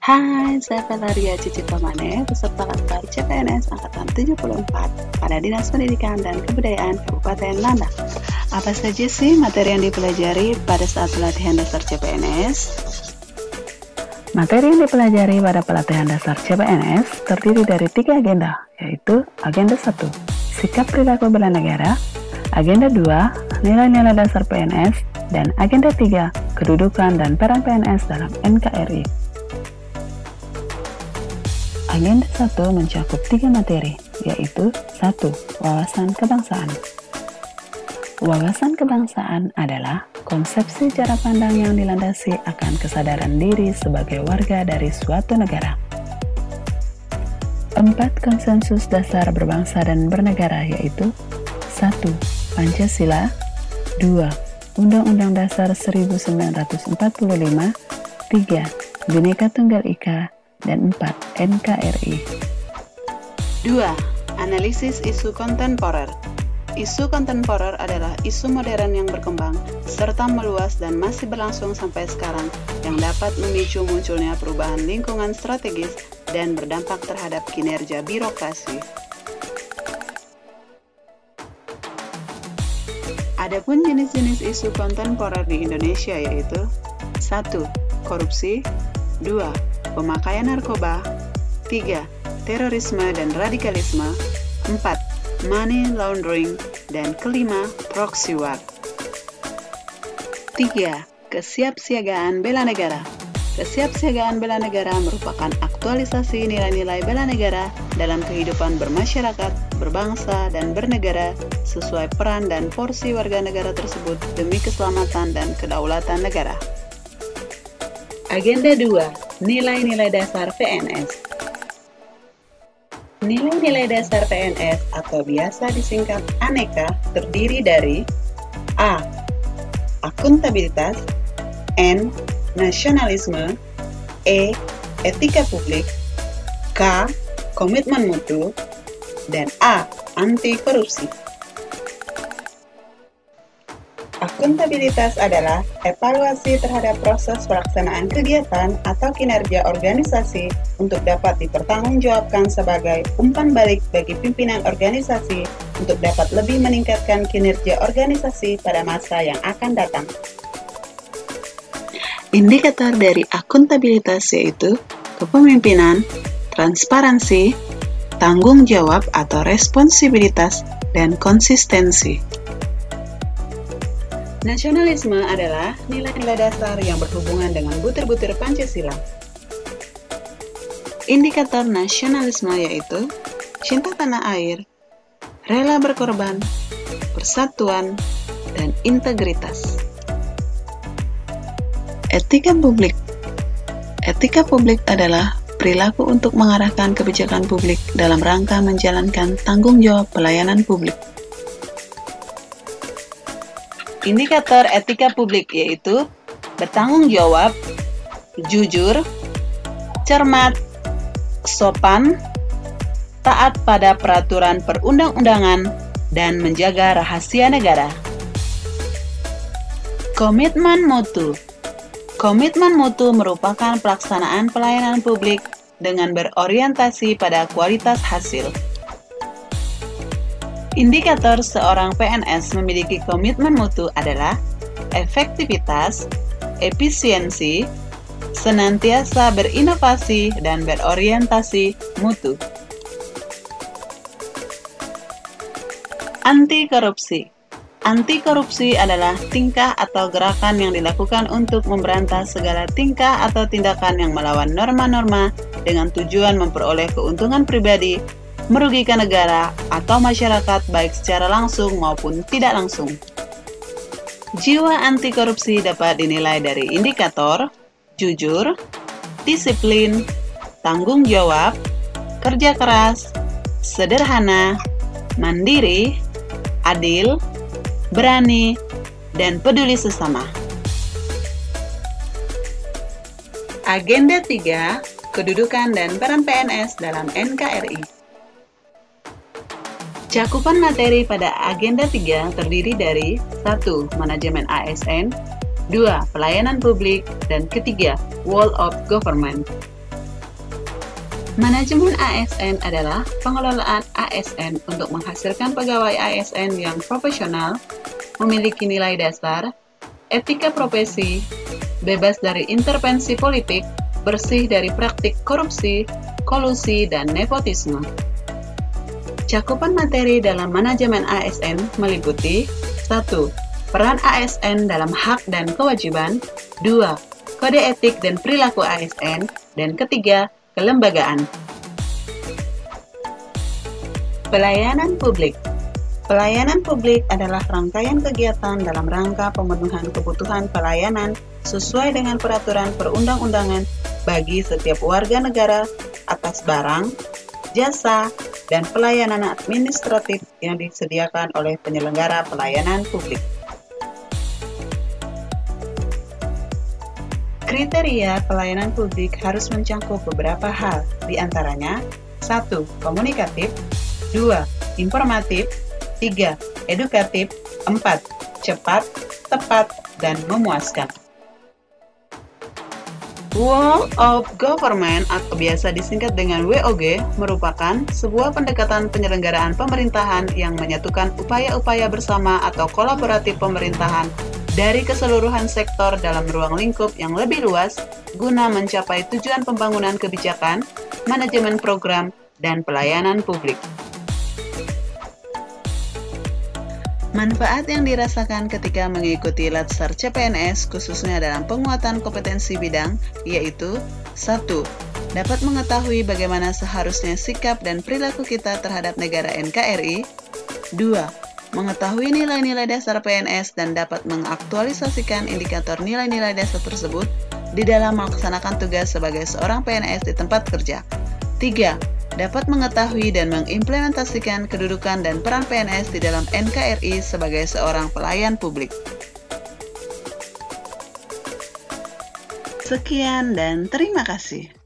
Hai, saya Valeria Cici Pamane, peserta Latkar CPNS Angkatan 74 pada Dinas Pendidikan dan Kebudayaan Kabupaten Landak. Apa saja sih materi yang dipelajari pada saat pelatihan dasar CPNS? Materi yang dipelajari pada pelatihan dasar CPNS terdiri dari 3 agenda, yaitu Agenda 1, Sikap Perilaku Bela Negara, Agenda 2, Nilai-nilai dasar PNS, dan Agenda 3, Kedudukan dan Peran PNS dalam NKRI. Agenda 1 mencakup 3 materi, yaitu 1. Wawasan kebangsaan. Wawasan kebangsaan adalah konsepsi cara pandang yang dilandasi akan kesadaran diri sebagai warga dari suatu negara. 4. Konsensus dasar berbangsa dan bernegara, yaitu 1. Pancasila, 2. Undang-Undang Dasar 1945, 3. Bhinneka Tunggal Ika, dan 4. NKRI. 2. Analisis isu kontemporer. Isu kontemporer adalah isu modern yang berkembang, serta meluas dan masih berlangsung sampai sekarang, yang dapat memicu munculnya perubahan lingkungan strategis dan berdampak terhadap kinerja birokrasi. Adapun jenis-jenis isu kontemporer di Indonesia yaitu 1. Korupsi, 2. Pemakaian narkoba, 3. Terorisme dan radikalisme, 4. Money laundering, dan kelima, proxy war. 3. Kesiapsiagaan bela negara. Kesiapsiagaan bela negara merupakan aktualisasi nilai-nilai bela negara dalam kehidupan bermasyarakat, berbangsa, dan bernegara sesuai peran dan porsi warga negara tersebut demi keselamatan dan kedaulatan negara. Agenda 2. Nilai-nilai dasar PNS. Nilai-nilai dasar PNS atau biasa disingkat ANEKA terdiri dari A. Akuntabilitas, N. Nasionalisme, E. Etika publik, K. Komitmen mutu, dan A. Anti korupsi. Akuntabilitas adalah evaluasi terhadap proses pelaksanaan kegiatan atau kinerja organisasi untuk dapat dipertanggungjawabkan sebagai umpan balik bagi pimpinan organisasi untuk dapat lebih meningkatkan kinerja organisasi pada masa yang akan datang. Indikator dari akuntabilitas yaitu kepemimpinan, transparansi, tanggung jawab atau responsibilitas, dan konsistensi. Nasionalisme adalah nilai-nilai dasar yang berhubungan dengan butir-butir Pancasila. Indikator nasionalisme yaitu cinta tanah air, rela berkorban, persatuan, dan integritas. Etika publik. Etika publik adalah perilaku untuk mengarahkan kebijakan publik dalam rangka menjalankan tanggung jawab pelayanan publik. Indikator etika publik yaitu bertanggung jawab, jujur, cermat, sopan, taat pada peraturan perundang-undangan, dan menjaga rahasia negara. Komitmen mutu. Komitmen mutu merupakan pelaksanaan pelayanan publik dengan berorientasi pada kualitas hasil. Indikator seorang PNS memiliki komitmen mutu adalah efektivitas, efisiensi, senantiasa berinovasi, dan berorientasi mutu. Anti korupsi. Anti korupsi adalah tingkah atau gerakan yang dilakukan untuk memberantas segala tingkah atau tindakan yang melawan norma-norma dengan tujuan memperoleh keuntungan pribadi, merugikan negara atau masyarakat baik secara langsung maupun tidak langsung. Jiwa anti korupsi dapat dinilai dari indikator jujur, disiplin, tanggung jawab, kerja keras, sederhana, mandiri, adil, berani, dan peduli sesama. Agenda 3. Kedudukan dan peran PNS dalam NKRI. Cakupan materi pada Agenda 3 terdiri dari 1. Manajemen ASN, 2. Pelayanan publik, dan ketiga, Whole of Government. Manajemen ASN adalah pengelolaan ASN untuk menghasilkan pegawai ASN yang profesional, memiliki nilai dasar, etika profesi, bebas dari intervensi politik, bersih dari praktik korupsi, kolusi, dan nepotisme. Cakupan materi dalam manajemen ASN meliputi 1. Peran ASN dalam hak dan kewajiban, 2. Kode etik dan perilaku ASN, dan ketiga, kelembagaan. Pelayanan publik. Pelayanan publik adalah rangkaian kegiatan dalam rangka pemenuhan kebutuhan pelayanan sesuai dengan peraturan perundang-undangan bagi setiap warga negara atas barang, jasa, dan pelayanan administratif yang disediakan oleh penyelenggara pelayanan publik. Kriteria pelayanan publik harus mencakup beberapa hal, di antaranya 1. Komunikatif, 2. Informatif, 3. Edukatif, 4. Cepat, tepat, dan memuaskan. Whole of Government atau biasa disingkat dengan WOG merupakan sebuah pendekatan penyelenggaraan pemerintahan yang menyatukan upaya-upaya bersama atau kolaboratif pemerintahan dari keseluruhan sektor dalam ruang lingkup yang lebih luas guna mencapai tujuan pembangunan kebijakan, manajemen program, dan pelayanan publik. Manfaat yang dirasakan ketika mengikuti Latsar CPNS khususnya dalam penguatan kompetensi bidang yaitu 1. Dapat mengetahui bagaimana seharusnya sikap dan perilaku kita terhadap negara NKRI. 2. Mengetahui nilai-nilai dasar PNS dan dapat mengaktualisasikan indikator nilai-nilai dasar tersebut di dalam melaksanakan tugas sebagai seorang PNS di tempat kerja. 3. Dapat mengetahui dan mengimplementasikan kedudukan dan peran PNS di dalam NKRI sebagai seorang pelayan publik. Sekian dan terima kasih.